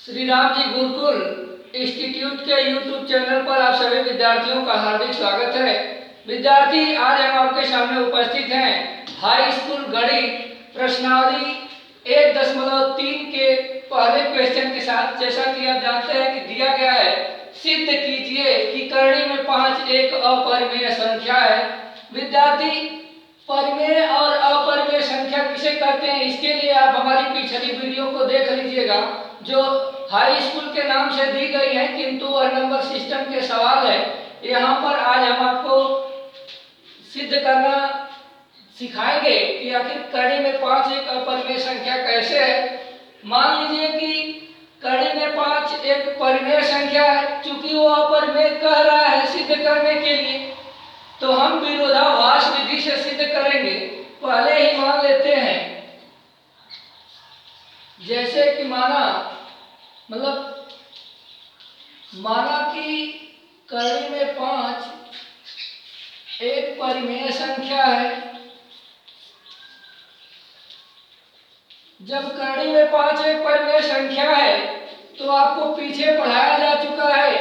Shri Ram ji Gurukul institute के YouTube channel पर आप सभी विद्यार्थियों का हार्दिक स्वागत है। विद्यार्थी, आज हम आपके सामने उपस्थित हैं हाई स्कूल गणित प्रश्नावली 1.3 के पहले क्वेश्चन के साथ। जैसा कि आप जानते हैं कि दिया गया है, सिद्ध कीजिए कि करणी में 5 एक अपरिमेय संख्या है। विद्यार्थी, परिमेय और अपरिमेय संख्या किसे कहते हैं, इसके लिए आप हमारी पिछली वीडियो को देख लीजिएगा जो हाई स्कूल के नाम से दी गई है, किंतु वह नंबर सिस्टम के सवाल है। यहाँ पर आज हम आपको सिद्ध करना सिखाएंगे कि आखिर करणी में 5 एक अपरिमेय संख्या कैसे है। मान लीजिए कि करणी में 5 एक परिमेय संख्या है, चूंकि वो अपरिमेय कह रहा है सिद्ध करने के लिए, तो हम विरोधाभास विधि से सिद्ध करेंगे। पहले ही मान लेते हैं, जैसे कि माना कि करणी में 5 एक परिमेय संख्या है। जब करणी में 5 एक परिमेय संख्या है तो आपको पीछे पढ़ाया जा चुका है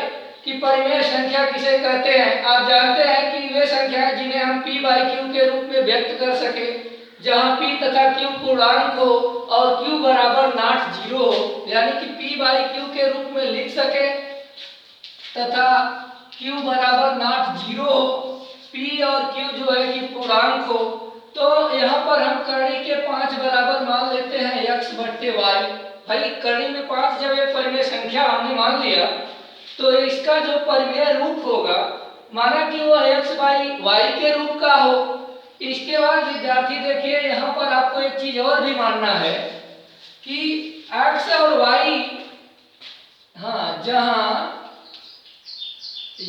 कि परिमेय संख्या किसे कहते हैं। आप जानते हैं कि वे संख्या है जिन्हें हम p/q के रूप में व्यक्त कर सके, जहां p तथा q पूर्णांक हो और q बराबर नॉट 0 हो, यानी कि p/q के रूप में लिख सके तथा q बराबर नॉट 0 हो, p और q जो है कि पूर्णांक हो। तो यहाँ पर हम करणी के 5 बराबर मान लेते हैं x/y। भाई, करणी में 5 जब एक परिमेय संख्या हमने मान लिया तो इसका जो परिमेय रूप होगा, माना कि वो x/y के रूप का हो। इसके बाद विद्यार्थी देखिए, यहाँ पर आपको एक चीज और भी मानना है कि x और y, जहां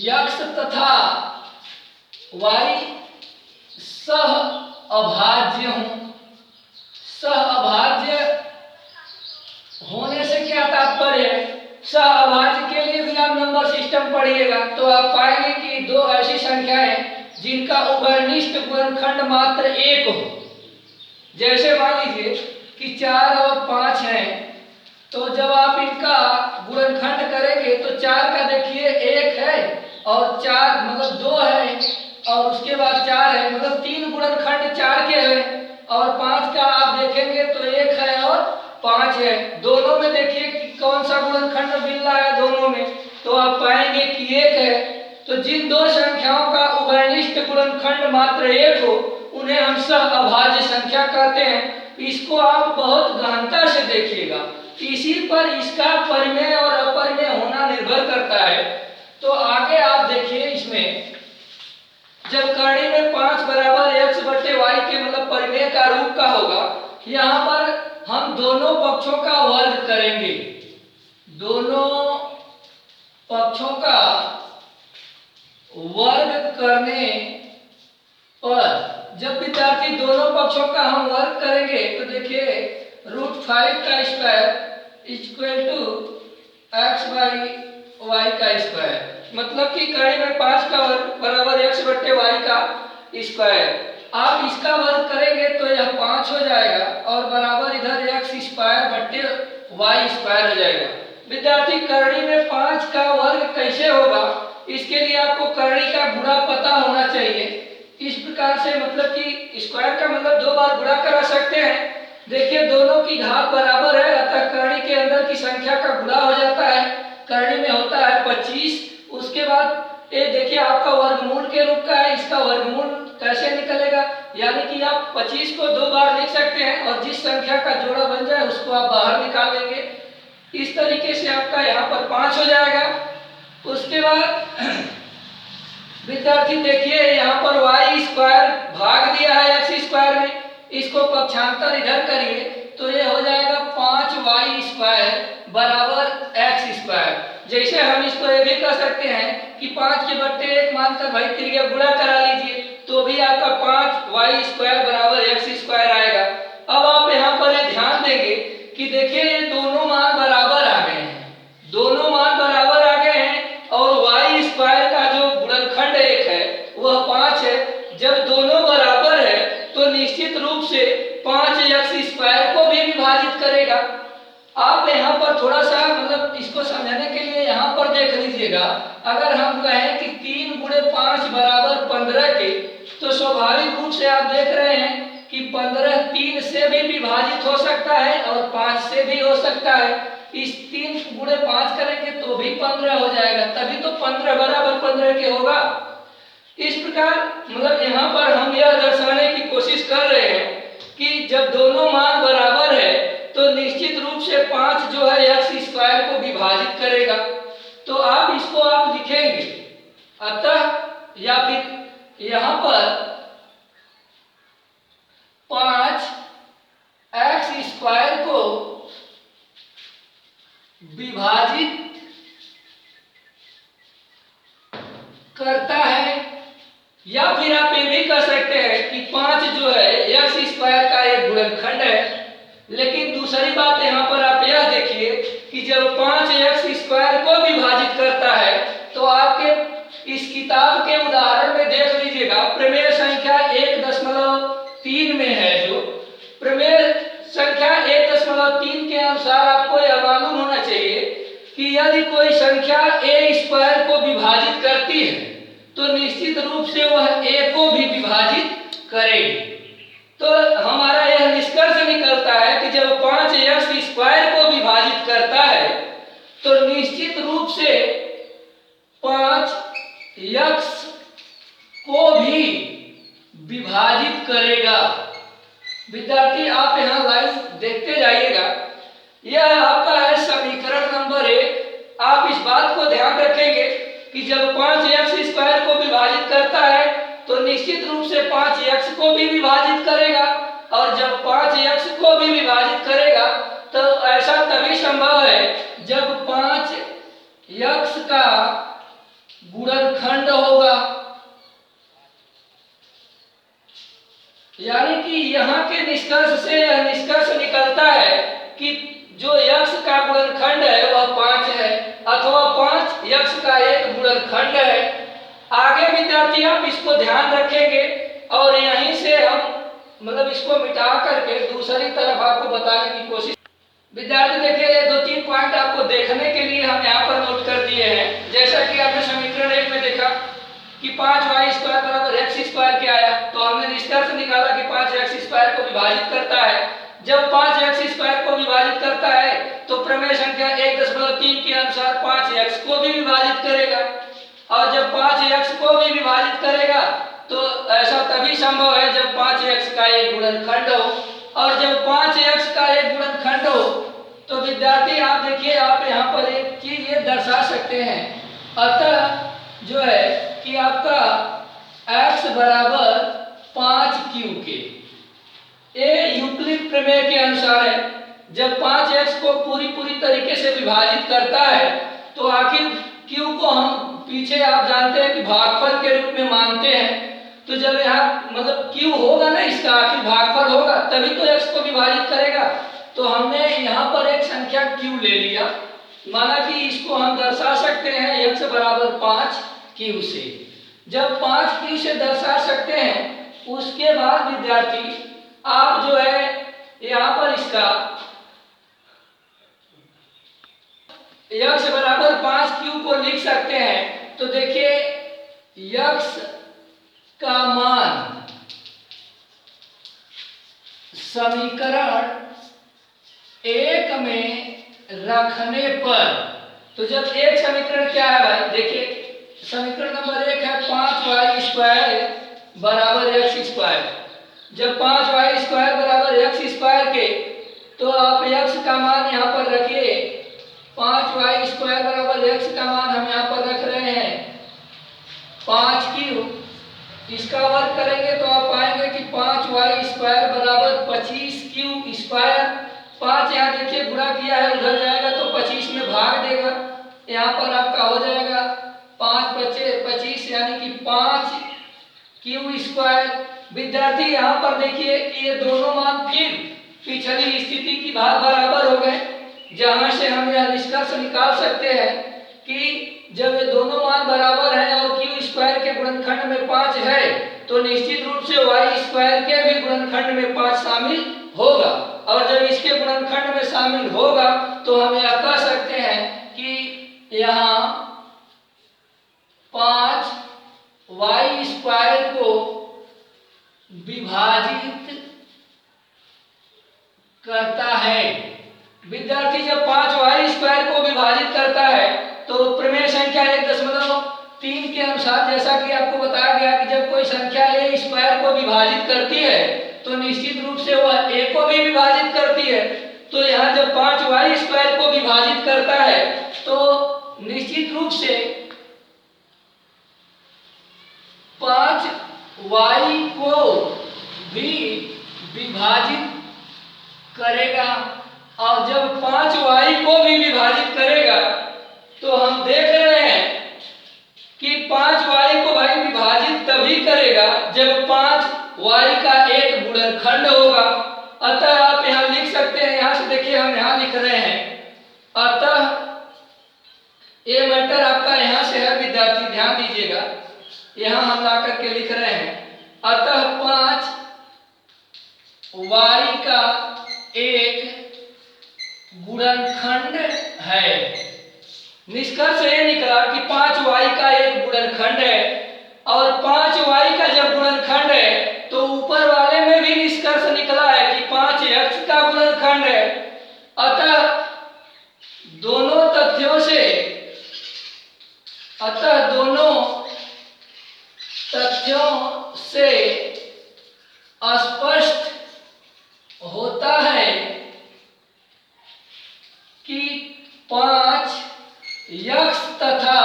x तथा y सह अभाज्य हों। सह अभाज्य होने से क्या तात्पर्य है, सह अभाज्य के लिए भी आप नंबर सिस्टम पढ़िएगा तो आप पाएंगे कि दो ऐसी संख्याएं जिनका उभयनिष्ठ गुणनखंड मात्र 1 हो। जैसे मान लीजिए कि 4 और 5 हैं, तो जब आप इनका गुणनखंड करेंगे तो 4 का देखिए 1 है और 4 मतलब 2 है और उसके बाद 4 है, मतलब 3 गुणनखंड 4 के हैं। और 5 का आप देखेंगे तो 1 है और 5 है। दोनों में देखिए कि कौन सा गुणनखंड मिल रहा है दोनों में, तो आप पाएंगे कि 1 है। तो जिन दो संख्याओं का उभयनिष्ठ गुणनखंड मात्र 1 हो उन्हें हम सह अभाज्य संख्या कहते हैं। इसको आप बहुत गहनता से देखिएगा, इसी पर इसका परिमेय और अपरिमेय होना निर्भर करता है। तो आगे आप देखिए, इसमें जब करणी में 5 बराबर x/y के मतलब परिमेय का रूप का होगा, यहाँ पर हम दोनों पक्षों का वर्ग करेंगे। दोनों पक्षों का वर्ग करने पर जब विद्यार्थी दोनों पक्षों का हम वर्ग करेंगे तो देखिए √5 का स्क्वायर इक्वल टू x/y का स्क्वायर, मतलब कि करणी में 5 का वर्ग बराबर x/y का स्क्वायर। आप इसका वर्ग करेंगे तो यह 5 हो जाएगा और बराबर इधर x² स्क्वायर हो जाएगा। विद्यार्थी, करणी में 5 का वर्ग कैसे होगा, इसके लिए आपको करणी का गुणा पता होना चाहिए। इस प्रकार से, मतलब कि स्क्वायर का मतलब 2 बार गुणा करा सकते हैं। देखिए, दोनों की घात बराबर है, अतः करणी के अंदर की संख्या का गुणा हो जाता है। करणी में होता है 25। उसके बाद ये देखिए आपका वर्गमूल के रूप का है, इसका वर्गमूल कैसे निकलेगा, यानी कि आप 25 को 2 बार लिख सकते हैं और जिस संख्या का जोड़ा बन जाए उसको आप बाहर निकाल लेंगे। इस तरीके से आपका यहाँ पर 5 हो जाएगा। उसके बाद विद्यार्थी देखिए, यहाँ पर y² भाग दिया है x² में, इसको पक्षांतर इधर करिए तो ये हो जाएगा 5y² बराबर x²। जैसे हम इसको ये भी कर सकते हैं कि 5 के बट्टे 1 मानकर भाई त्रिज्या गुणा करा लीजिए तो भी आपका 5y² बराबर x² आएगा। अब आप यहाँ पर ये ध्यान देंगे कि देखिए ये दोनों मान बराबर आ गए हैं, दोनों मान बराबर आ गए हैं और y² का जो गुणनखंड 1 है वह 5 है। जब दोनों बराबर है तो निश्चित रूप से 5x² को भी विभाजित करेगा। आप यहाँ पर थोड़ा सा मतलब मतलब इसको समझाने के लिए यहाँ पर देख लीजिएगा, अगर हम कहें कि 3 गुणे 5 बराबर 15 के, तो स्वाभाविक रूप से आप देख रहे हैं कि 15 3 से भी विभाजित हो सकता है और 5 से भी हो सकता है। इस 3 गुणे 5 करेंगे तो भी 15 हो जाएगा, तभी तो 15 बराबर 15 के होगा। इस प्रकार मतलब यहाँ पर हम यह दर्शाने की कोशिश कर रहे हैं कि जब दोनों मान बराबर है तो निश्चित रूप से 5 जो है एक्स स्क्वायर को विभाजित करेगा। तो आप इसको आप लिखेंगे, अतः या फिर यहाँ पर 5 एक्स स्क्वायर को विभाजित करता है, या फिर आप ये भी कह सकते हैं कि 5 जो है एक्स स्क्वायर का एक गुणनखंड है। लेकिन दूसरी बात यहाँ पर आप यह देखिए कि जब 5 एक्स स्क्वायर को विभाजित करता है तो आपके इस किताब के उदाहरण में देख लीजिएगा, प्रमेय संख्या 1.3 में है, जो प्रमेय संख्या 1.3 के अनुसार आपको यह मालूम होना चाहिए कि यदि कोई संख्या ए स्क्वायर को विभाजित करती है तो निश्चित रूप से वह ए को भी विभाजित करेगी। तो हमारा यह निष्कर्ष निकलता है कि जब 5 एक्स स्क्वायर को विभाजित करता है तो निश्चित रूप से 5 एक्स को भी विभाजित करेगा। विद्यार्थी आप यहाँ लाइन देखते जाइएगा, यह आपका है समीकरण नंबर 1। आप इस बात को ध्यान रखेंगे कि जब 5 एक्स स्क्वायर को विभाजित करता है तो निश्चित रूप से 5 एक्स को भी विभाजित करेगा, और जब 5 एक्स को भी विभाजित करेगा तो ऐसा तभी संभव है जब 5 एक्स का गुणनखंड होगा। यानी कि यहाँ के निष्कर्ष से यह निष्कर्ष निकलता है कि जो x का गुणनखंड है वह 5 है, अथवा 5 x का एक गुणनखंड है। आगे विद्यार्थी आप इसको ध्यान रखेंगे और यहीं से हम मतलब इसको मिटा करके दूसरी तरफ आपको बताने की कोशिश। विद्यार्थी देखिए, ये 2-3 पॉइंट आपको देखने के लिए हम यहाँ पर नोट कर दिए हैं। जैसा कि आपने समीकरण 1 में देखा कि 5y स्क्वायर बराबर एक्स स्क्वायर क्या आया, तो हमने निष्कर्ष निकाला कि 5 एक्स स्क्वायर को विभाजित करता है। जब 5 एक्स स्क्वायर को विभाजित करता है तो प्रमेय संख्या 1.3 के अनुसार 5 एक्स को भी विभाजित करेगा, और जब 5 एक्स को भी विभाजित करेगा तो ऐसा तभी संभव है जब 5 एक्स का एक गुणनखंड हो, और जब 5 एक्स का एक गुणनखंड हो तो विद्यार्थी आप देखिए, आप यहाँ पर एक चीज ये दर्शा सकते हैं, अतः जो है कि आपका x बराबर 5q के ये यूक्लिड प्रमेय के अनुसार है। जब 5x को पूरी तरीके से विभाजित करता है तो आखिर q को हम पीछे आप जानते हैं कि भागफल के रूप में मानते हैं। तो जब यहाँ मतलब q होगा ना, इसका आखिर भागफल होगा तभी तो x को विभाजित करेगा। तो हमने यहाँ पर एक संख्या q ले लिया, माना कि इसको हम दर्शा सकते हैं x बराबर 5q से। जब 5q से दर्शा सकते हैं उसके बाद विद्यार्थी आप जो है यहाँ पर इसका x बराबर 5q को लिख सकते हैं। तो देखिए x का मान समीकरण 1 में रखने पर, तो जब एक समीकरण क्या है भाई, देखिए समीकरण नंबर 1 है 5y स्क्वायर बराबर एक्स स्क्वायर। जब 5y स्क्वायर बराबर एक्स स्क्वायर के, तो आप x का मान यहाँ पर रखिए, 5y स्क्वायर बराबर x का मान हम यहाँ पर रख रहे हैं 5q। इसका वर्ग करेंगे तो आप पाएंगे कि 5y स्क्वायर बराबर 25q स्क्वायर। 5 यहाँ देखिए गुणा किया है, उधर जाएगा तो 25 में भाग देगा, यहाँ पर आपका हो जाएगा 5 बचे 25 यानी कि 5q स्क्वायर। विद्यार्थी यहाँ पर देखिए कि ये दोनों मान फिर पिछली स्थिति की भाग बराबर हो गए, जहां से हम यह निष्कर्ष निकाल सकते हैं कि जब ये दोनों मान बराबर हैं और q स्क्वायर के गुणनखंड में 5 है तो निश्चित रूप से y स्क्वायर के भी गुणनखंड में 5 शामिल होगा, और जब इसके गुणनखंड में शामिल होगा तो हम यह कह सकते हैं यहाँ 5y² को विभाजित करता है। विद्यार्थी जब 5y² को विभाजित करता है तो प्रमेय संख्या 1.3 के अनुसार, जैसा कि आपको बताया गया कि जब कोई संख्या a² को विभाजित करती है तो निश्चित रूप से वह a को भी विभाजित करती है। तो यहाँ जब 5y² को विभाजित करता है तो निश्चित रूप से 5y को भी विभाजित करेगा। और जब 5y को भी विभाजित करेगा तो हम देख रहे हैं कि 5y को भाई विभाजित तभी करेगा जब 5y का एक गुणनखंड होगा। अतः आप यहाँ लिख सकते हैं, यहाँ से देखिए हम यहाँ लिख रहे हैं, अतः ये मैटर आपका यहाँ से है विद्यार्थी, ध्यान दीजिएगा, यहाँ हम ला करके लिख रहे हैं, अतः 5y का एक गुणनखंड है। निष्कर्ष ये निकला कि 5y का एक गुणनखंड है, और 5y का जब गुणनखंड है तो ऊपर वाले में भी निष्कर्ष निकला है कि 5x का गुणनखंड है। अतः दोनों तथ्यों से स्पष्ट होता है कि 5x तथा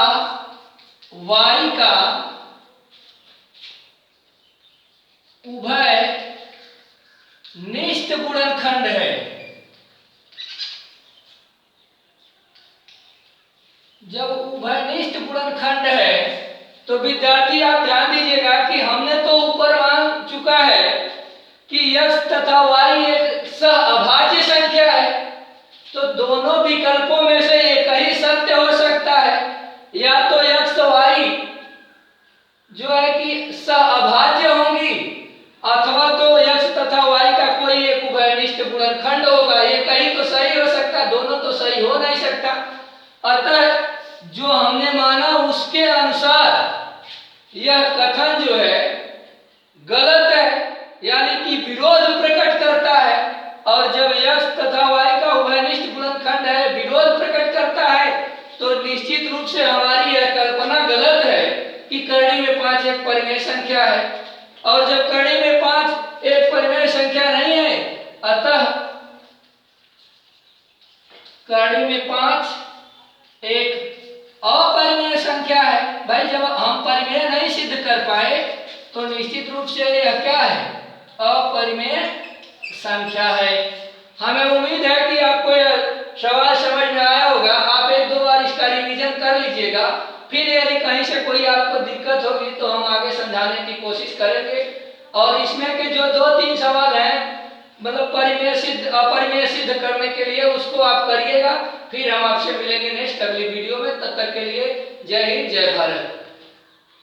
y का उभय निष्ठ गुणनखंड है। जब उभयनिष्ठ गुणनखंड है तो विद्यार्थी आप ध्यान दीजिएगा कि हमने तो ऊपर मान चुका है कि x तथा y एक सहअभाज्य संख्या है, तो दोनों विकल्पों में से एक ही सत्य हो सकता है, या तो x y जो है कि सहअभाज्य होंगी, अथवा तो x तथा y का कोई एक उभयनिष्ठ गुणनखंड होगा। एक ही तो सही हो सकता, दोनों तो सही हो नहीं सकता। अतः जो हमने माना उसके अनुसार यह कथन जो है गलत है, यानी कि विरोध प्रकट करता है। और जब x तथा y का उभयनिष्ठ गुणनखंड है, विरोध प्रकट करता है, तो निश्चित रूप से हमारी यह कल्पना गलत है कि करणी में 5 एक परिमेय संख्या है। और जब करणी में 5 एक परिमेय संख्या नहीं है, अतः करणी में 5 एक अपरिमेय संख्या है। भाई जब हम परिमेय नहीं सिद्ध कर पाए तो निश्चित रूप से यह क्या है, अपरिमेय संख्या है। हमें उम्मीद है कि आपको यह सवाल समझ में आया होगा। आप एक दो बार इसका रिवीजन कर लीजिएगा, फिर यदि कहीं से कोई आपको दिक्कत होगी तो हम आगे समझाने की कोशिश करेंगे। और इसमें के जो 2-3 सवाल हैं, मतलब परिमेय सिद्ध अपरिमेय सिद्ध करने के लिए, उसको आप करिएगा। फिर हम आपसे मिलेंगे नेक्स्ट अगली वीडियो में। तब तक के लिए जय हिंद, जय भारत।